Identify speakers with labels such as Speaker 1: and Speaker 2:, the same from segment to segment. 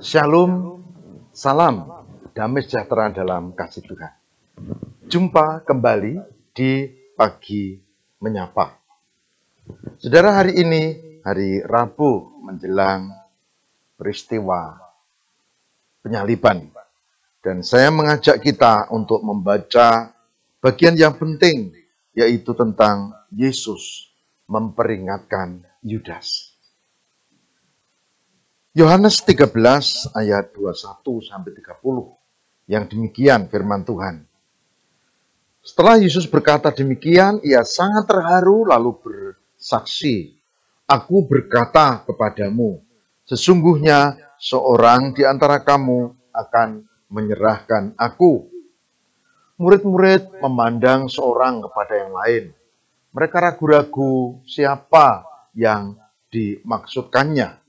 Speaker 1: Shalom, salam, damai sejahtera dalam kasih Tuhan. Jumpa kembali di Pagi Menyapa. Saudara, hari ini hari Rabu menjelang peristiwa penyaliban. Dan saya mengajak kita untuk membaca bagian yang penting, yaitu tentang Yesus memperingatkan Yudas. Yohanes 13 ayat 21-30, yang demikian firman Tuhan. Setelah Yesus berkata demikian, ia sangat terharu lalu bersaksi, "Aku berkata kepadamu, sesungguhnya seorang di antara kamu akan menyerahkan aku." Murid-murid memandang seorang kepada yang lain. Mereka ragu-ragu siapa yang dimaksudkannya.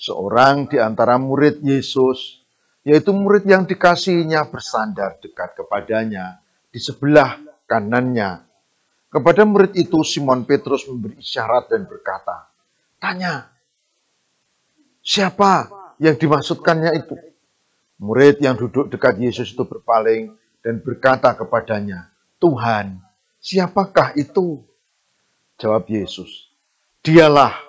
Speaker 1: Seorang di antara murid Yesus, yaitu murid yang dikasihinya, bersandar dekat kepadanya di sebelah kanannya. Kepada murid itu Simon Petrus memberi isyarat dan berkata, "Tanya, siapa yang dimaksudkannya itu?" Murid yang duduk dekat Yesus itu berpaling dan berkata kepadanya, "Tuhan, siapakah itu?" Jawab Yesus, "Dialah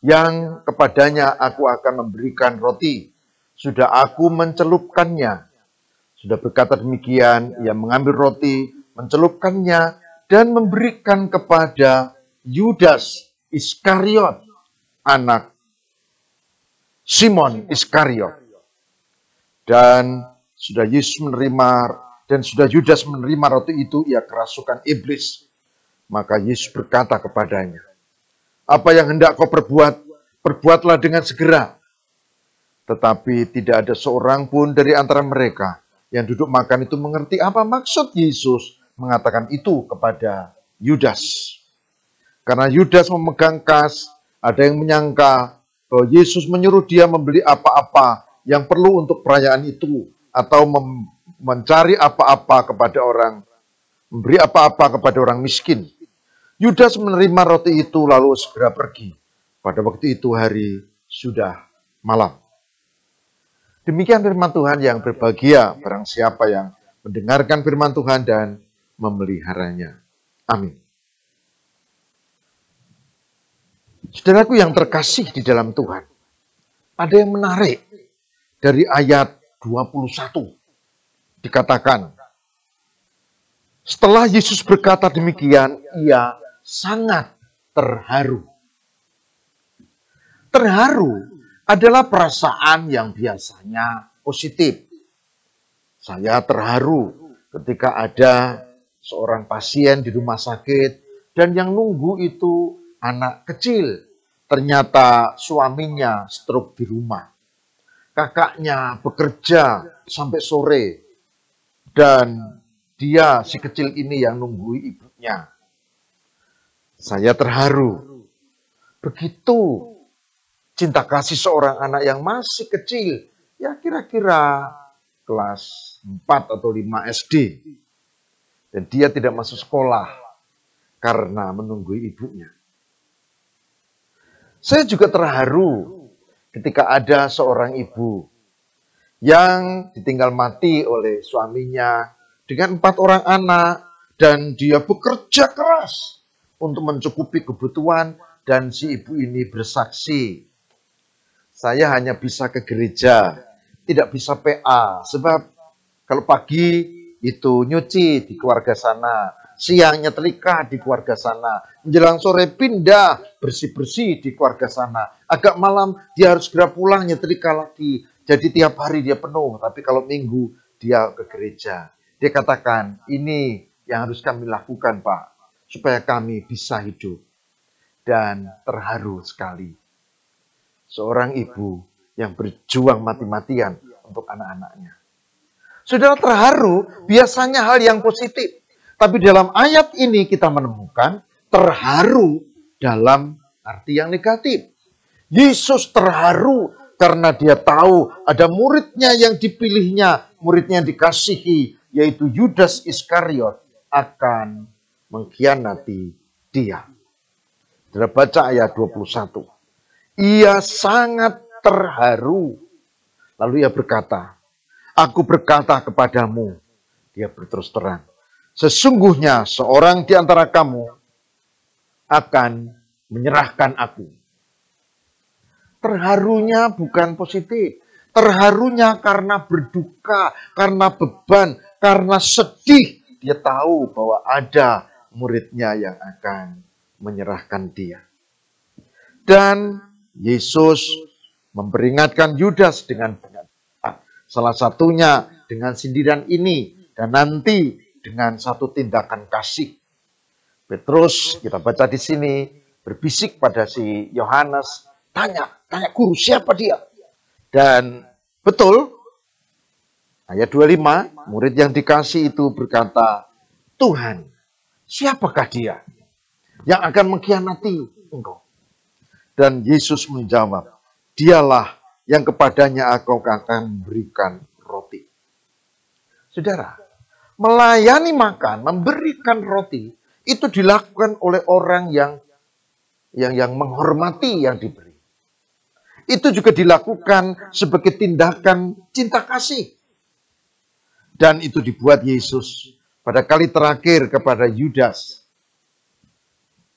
Speaker 1: yang kepadanya aku akan memberikan roti. Sudah aku mencelupkannya." Sudah berkata demikian, ia mengambil roti, mencelupkannya, dan memberikan kepada Yudas Iskariot, anak Simon Iskariot. Dan sudah Yudas menerima roti itu, ia kerasukan iblis. Maka Yesus berkata kepadanya, "Apa yang hendak kau perbuat, perbuatlah dengan segera." Tetapi tidak ada seorang pun dari antara mereka yang duduk makan itu mengerti apa maksud Yesus mengatakan itu kepada Yudas. Karena Yudas memegang kas, ada yang menyangka bahwa Yesus menyuruh dia membeli apa-apa yang perlu untuk perayaan itu, atau mencari apa-apa kepada orang, memberi apa-apa kepada orang miskin. Yudas menerima roti itu lalu segera pergi. Pada waktu itu hari sudah malam. Demikian firman Tuhan yang berbahagia barang siapa yang mendengarkan firman Tuhan dan memeliharanya. Amin. Saudaraku yang terkasih di dalam Tuhan, ada yang menarik dari ayat 21. Dikatakan, setelah Yesus berkata demikian, ia sangat terharu. Terharu adalah perasaan yang biasanya positif. Saya terharu ketika ada seorang pasien di rumah sakit dan yang nunggu itu anak kecil. Ternyata suaminya stroke di rumah. Kakaknya bekerja sampai sore dan dia si kecil ini yang nunggu ibunya. Saya terharu. Begitu cinta kasih seorang anak yang masih kecil, ya kira-kira kelas 4 atau 5 SD. Dan dia tidak masuk sekolah karena menunggu ibunya. Saya juga terharu ketika ada seorang ibu yang ditinggal mati oleh suaminya dengan 4 orang anak, dan dia bekerja keras untuk mencukupi kebutuhan, dan si ibu ini bersaksi, "Saya hanya bisa ke gereja, tidak bisa PA, sebab kalau pagi itu nyuci di keluarga sana, siang nyetrika di keluarga sana, menjelang sore pindah bersih-bersih di keluarga sana, agak malam dia harus segera pulang nyetrika lagi. Jadi tiap hari dia penuh, tapi kalau minggu dia ke gereja." Dia katakan, "Ini yang harus kami lakukan, Pak, supaya kami bisa hidup." Dan terharu sekali. Seorang ibu yang berjuang mati-matian untuk anak-anaknya. Saudara, terharu biasanya hal yang positif. Tapi dalam ayat ini kita menemukan terharu dalam arti yang negatif. Yesus terharu karena dia tahu ada muridnya yang dipilihnya, muridnya yang dikasihi, yaitu Yudas Iskariot, akan mengkhianati dia. Kita baca ayat 21. Ia sangat terharu Lalu ia berkata, "Aku berkata kepadamu," dia berterus terang, "sesungguhnya seorang di antara kamu akan menyerahkan aku." Terharunya bukan positif. Terharunya karena berduka, karena beban, karena sedih. Dia tahu bahwa ada muridnya yang akan menyerahkan dia. Dan Yesus memperingatkan Yudas dengan banyak. Salah satunya dengan sindiran ini. Dan nanti dengan satu tindakan kasih. Petrus, kita baca di sini, berbisik pada si Yohanes. Tanya guru, siapa dia? Dan betul, ayat 25, murid yang dikasih itu berkata, "Tuhan, siapakah dia yang akan mengkhianati engkau?" Dan Yesus menjawab, "Dialah yang kepadanya aku akan memberikan roti." Saudara, melayani makan, memberikan roti, itu dilakukan oleh orang yang menghormati yang diberi. Itu juga dilakukan sebagai tindakan cinta kasih. Dan itu dibuat Yesus pada kali terakhir kepada Yudas.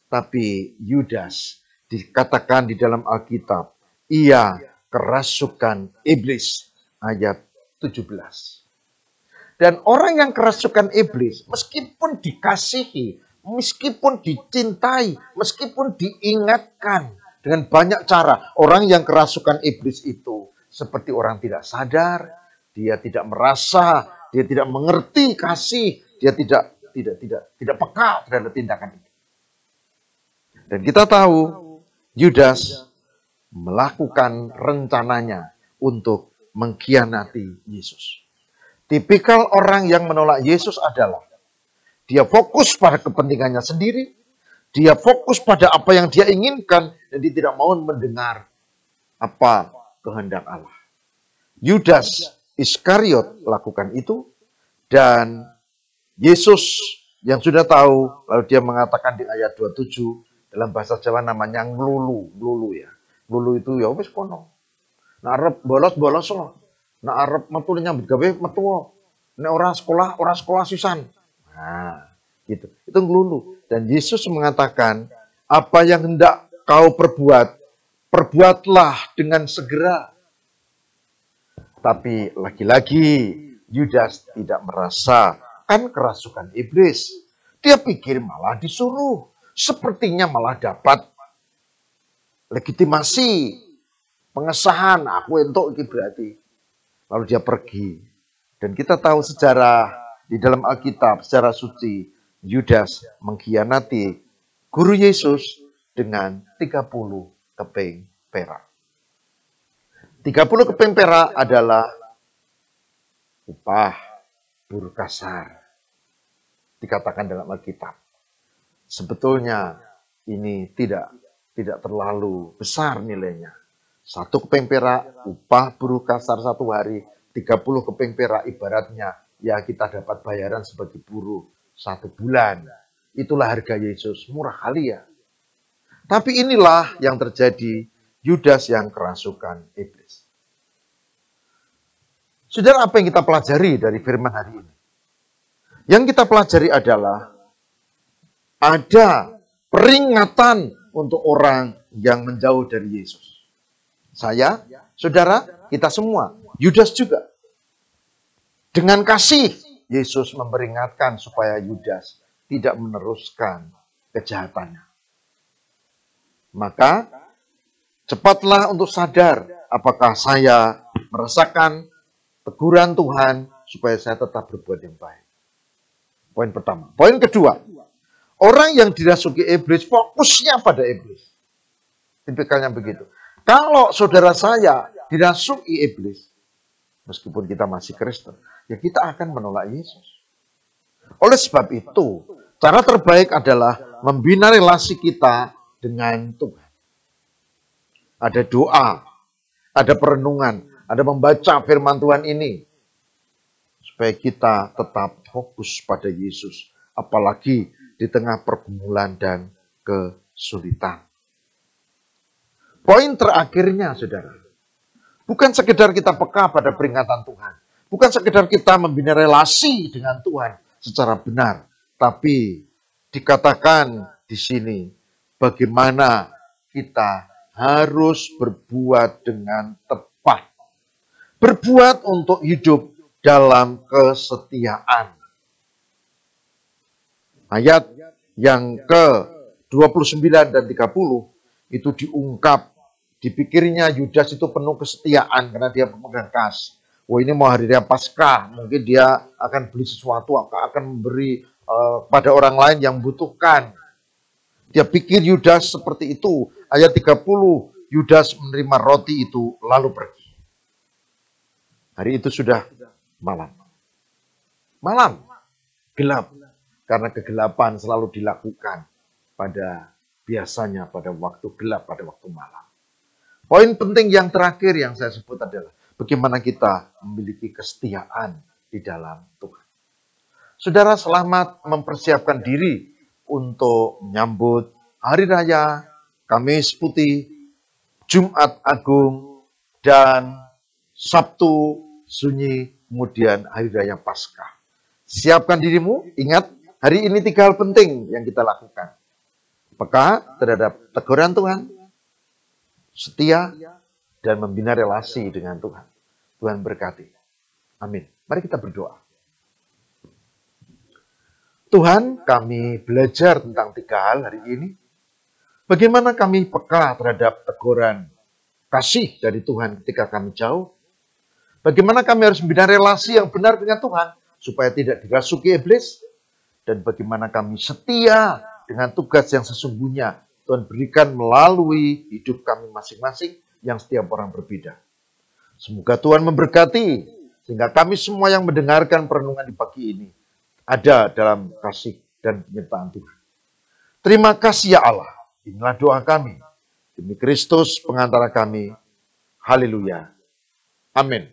Speaker 1: Tapi Yudas dikatakan di dalam Alkitab, ia kerasukan iblis. Ayat 17. Dan orang yang kerasukan iblis, meskipun dikasihi, meskipun dicintai, meskipun diingatkan dengan banyak cara, orang yang kerasukan iblis itu seperti orang tidak sadar, dia tidak merasa, dia tidak mengerti kasih, dia tidak peka terhadap tindakan itu. Dan kita tahu Yudas melakukan rencananya untuk mengkhianati Yesus. Tipikal orang yang menolak Yesus adalah dia fokus pada kepentingannya sendiri, dia fokus pada apa yang dia inginkan, dan dia tidak mau mendengar apa kehendak Allah. Yudas Iskariot lakukan itu, dan Yesus yang sudah tahu, lalu dia mengatakan di ayat 27, dalam bahasa Jawa namanya nglulu ya. Nglulu itu ya wis kono. Nek arep bolos loh. Nek arep metu nyambut gawe metu. Nek ora sekolah sisan. Nah, gitu. Itu nglulu. Dan Yesus mengatakan, apa yang hendak kau perbuat, perbuatlah dengan segera. Tapi lagi-lagi Yudas tidak merasakan kerasukan iblis. Dia pikir malah disuruh. Sepertinya malah dapat legitimasi, pengesahan, aku entuk iki berarti. Lalu dia pergi. Dan kita tahu sejarah di dalam Alkitab, secara suci, Yudas mengkhianati guru Yesus dengan 30 keping perak. 30 keping perak adalah upah buruh kasar. Dikatakan dalam Alkitab. Sebetulnya ini tidak terlalu besar nilainya. 1 keping perak, upah buruh kasar 1 hari, 30 keping perak ibaratnya, ya kita dapat bayaran sebagai buruh 1 bulan. Itulah harga Yesus, murah kali ya. Tapi inilah yang terjadi, Yudas yang kerasukan iblis. Saudara, apa yang kita pelajari dari firman hari ini? Yang kita pelajari adalah ada peringatan untuk orang yang menjauh dari Yesus. Saya, saudara, kita semua, Yudas juga. Dengan kasih, Yesus memperingatkan supaya Yudas tidak meneruskan kejahatannya. Maka, cepatlah untuk sadar apakah saya merasakan teguran Tuhan supaya saya tetap berbuat yang baik. Poin pertama. Poin kedua, orang yang dirasuki iblis, fokusnya pada iblis. Tipikalnya begitu. Kalau saudara saya dirasuki iblis, meskipun kita masih Kristen, ya kita akan menolak Yesus. Oleh sebab itu, cara terbaik adalah membina relasi kita dengan Tuhan. Ada doa, ada perenungan, ada membaca firman Tuhan ini, supaya kita tetap fokus pada Yesus, apalagi di tengah pergumulan dan kesulitan. Poin terakhirnya, saudara. Bukan sekedar kita peka pada peringatan Tuhan. Bukan sekedar kita membina relasi dengan Tuhan secara benar. Tapi dikatakan di sini bagaimana kita harus berbuat dengan tepat. Berbuat untuk hidup dalam kesetiaan. Ayat yang ke-29 dan 30 itu diungkap, dipikirnya Yudas itu penuh kesetiaan karena dia pemegang kas. Wah, ini mau hari raya Paskah, mungkin dia akan beli sesuatu, akan memberi pada orang lain yang membutuhkan. Dia pikir Yudas seperti itu. Ayat 30, Yudas menerima roti itu lalu pergi. Hari itu sudah malam. Malam, gelap. Karena kegelapan selalu dilakukan biasanya pada waktu gelap, pada waktu malam. Poin penting yang terakhir yang saya sebut adalah bagaimana kita memiliki kesetiaan di dalam Tuhan. Saudara, selamat mempersiapkan diri untuk menyambut Hari Raya, Kamis Putih, Jumat Agung, dan Sabtu Sunyi, kemudian Hari Raya Paskah. Siapkan dirimu, ingat, hari ini 3 hal penting yang kita lakukan. Peka terhadap teguran Tuhan, setia, dan membina relasi dengan Tuhan. Tuhan berkati. Amin. Mari kita berdoa. Tuhan, kami belajar tentang 3 hal hari ini. Bagaimana kami peka terhadap teguran kasih dari Tuhan ketika kami jauh. Bagaimana kami harus membina relasi yang benar dengan Tuhan supaya tidak dirasuki iblis. Dan bagaimana kami setia dengan tugas yang sesungguhnya Tuhan berikan melalui hidup kami masing-masing yang setiap orang berbeda. Semoga Tuhan memberkati sehingga kami semua yang mendengarkan perenungan di pagi ini ada dalam kasih dan penyertaan Tuhan. Terima kasih ya Allah. Inilah doa kami. Demi Kristus pengantara kami. Haleluya. Amin.